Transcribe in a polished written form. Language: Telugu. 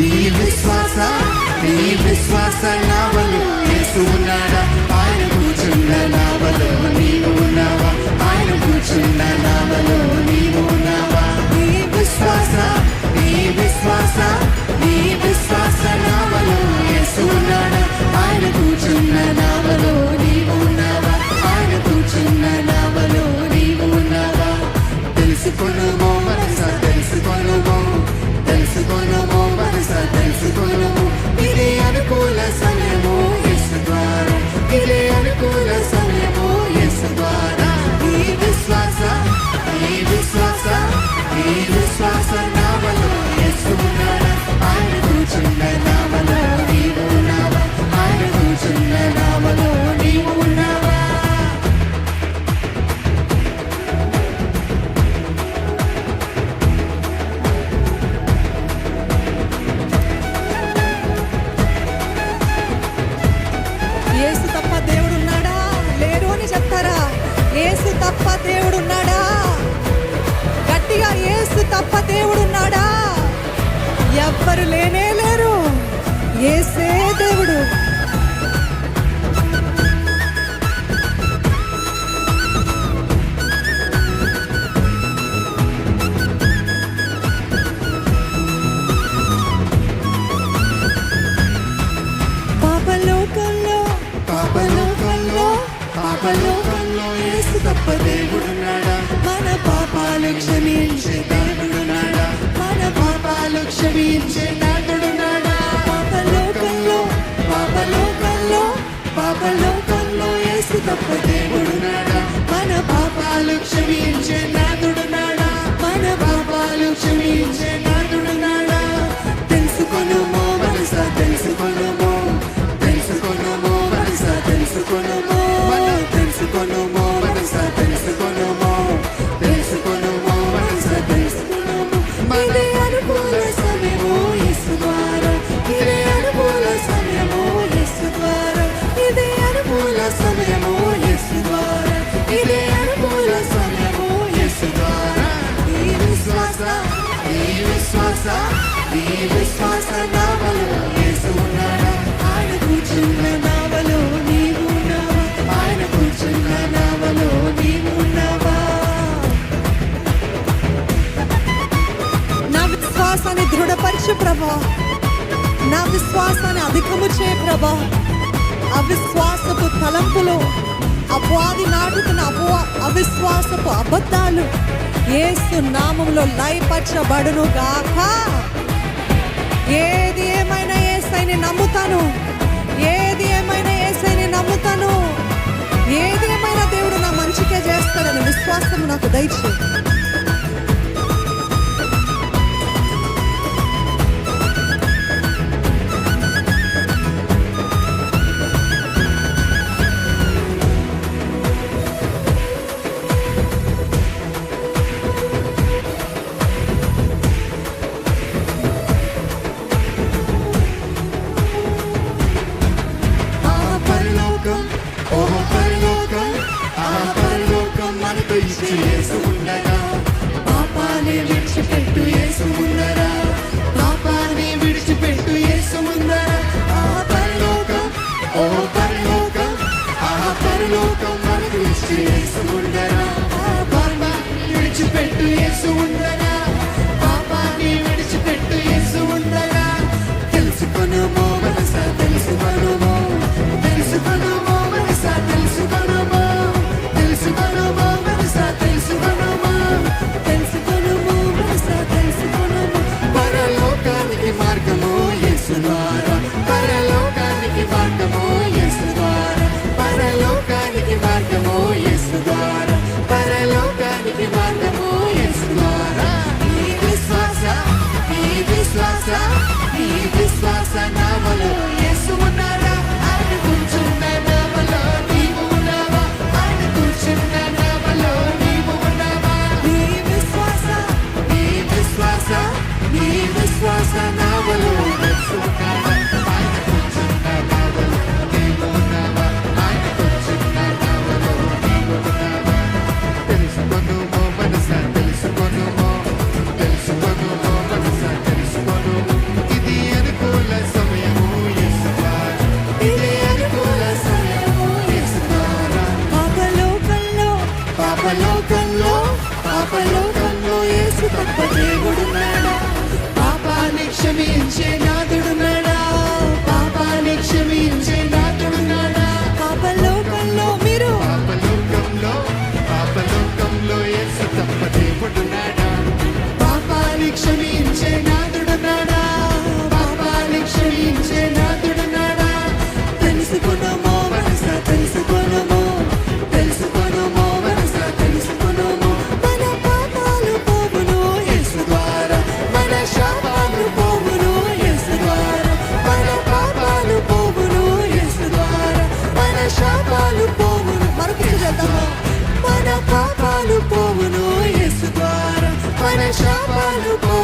నీ విశ్వాస నావలో యేసు ఉన్నాడా? ఆయన కూర్చున్న నావలో నీవు ఉన్నావా? ఆయన కూర్చున్న నావలో నీవు ఉన్నావా? నీ విశ్వాస నావలో యేసు ఉన్నాడా? ఆయన కూర్చున్న నావలో నీవు ఉన్నావా? ఆయన కూర్చున్న నావలో నీవు ఉన్నావా? తెలుసుకొనుమో మనసా, తెలుసుకొనుమో మనసా, తెలుసుకొనుమో. ఇదే అనుకూల సమయము యేసు ద్వారా, ఇదే అనుకూల సమయము యేసు ద్వారా. నీ విశ్వాస నావలో యేసు ఉన్నాడా? ఆయన కూర్చున్న నావలో నీవు ఉన్నావా? ఆయన కూర్చున్న నావలో నీవు ఉన్నావా? యేసు తప్ప దేవుడున్నాడా? లేరు అని చెప్తారా? యేసు తప్ప దేవుడున్నాడా? గట్టిగా యేసు తప్ప దేవుడున్నాడా? ఎవ్వరు లేనే లేరు. యేసే దేవుడు. పాపలోకంలో యేసు తప్ప దేవుడున్నాడా? మన పాపాలు క్షమించే దేవుడున్నాడా? మన పాపాలు క్షమించే నాథుడున్నాడా? పాపలోకంలో యేసు తప్ప దేవుడున్నాడా? మన పాపాలు క్షమించే నాథుడున్నాడా? మన పాపాలు క్షమించే నాథుడున్నాడా? తెలుసుకొనుమో మనసా, తెలుసుకొనుమో మనసా, తెలుసుకొనుమో మనసా, తెలుసుకొనుమో మనసా, తెలుసుకొనుమో. ఇదే అనుకూల సమయము యేసు ద్వారా, ఇదే అనుకూల సమయము యేసు ద్వారా, ఇదే అనుకూల సమయము యేసు ద్వారా, ఇదే అనుకూల సమయము యేసు ద్వారా. నీ విశ్వాస నావలో యేసు ఉన్నాడా? ఆయన కూర్చున్న నావలో నీవు ఉన్నావా? ఆయన కూర్చున్న నావలో నీవు ఉన్నావా? నా విశ్వాసాన్ని దృఢపరచు ప్రభా. నా విశ్వాసాన్ని అధికము చేయ ప్రభా. అవిశ్వాసపు తలంపులు, అపవాది నాటుతున్న అవిశ్వాసపు అబద్ధాలు యేసు నామములో లయపరచబడును గాక. ఏది ఏమైనా యేసయ్యని నమ్ముతాను. ఏది ఏమైనా యేసయ్యని నమ్ముతాను. ఏది ఏమైనా దేవుడు నా మంచికే చేస్తాడని విశ్వాసం నాకు దయచేయి. మనతో ఇచ్చి యేసు ఉండగా, పాపాన్ని విడిచిపెట్టు యేసు ముందరా, పాపాన్ని విడిచిపెట్టు యేసు ముందరా. ఆ పరలోకం మనకు ఇచ్చి యేసు ఉండరా, పాపాన్ని విడిచిపెట్టు యేసు ఉండరా, పాపాన్ని విడిచిపెట్టు యేసు ఉండరా. తెలుసుకొనుమో మనసా, తెలుసుకొనుమో మనసా, తెలుసుకొనుమో మనసా, తెలుసుకొనుమో. పరలోకానికి మార్గము యేసు ద్వారా, పరలోకానికి మార్గము యేసు ద్వారా, పరలోకానికి మార్గము యేసు ద్వారా, పరలోకానికి మార్గము యేసు ద్వారా. పాపలోకంలో యేసు తప్ప దేవుడున్నాడా? పాపాన్ని క్షమించే నాదుడున్నాడా? పాపాన్ని క్షమించే నాదుడున్నాడా? పాపలోకంలో మీరు పాపలోకంలో యేసు తప్ప దేవుడున్నాడా? పాపాన్ని క్షమించే నాదుడున్నాడా? పాపాన్ని క్షమించే నాదుడున్నాడా? తెలుసుకున్నామో మనసా తెలుసుకున్నామో మనసా తెలుసుకున్నామో మన పాపాలు పోవును యేసు ద్వారా, మన శాపాలు పోవును యేసు ద్వారా, మన పాపాలు పోవును యేసు ద్వారా, మన శాపాలు పోవును. మరొకటి చేద్దాము. మన పాపాలు పోవును యేసు ద్వారా, మన శాపాలు పోవును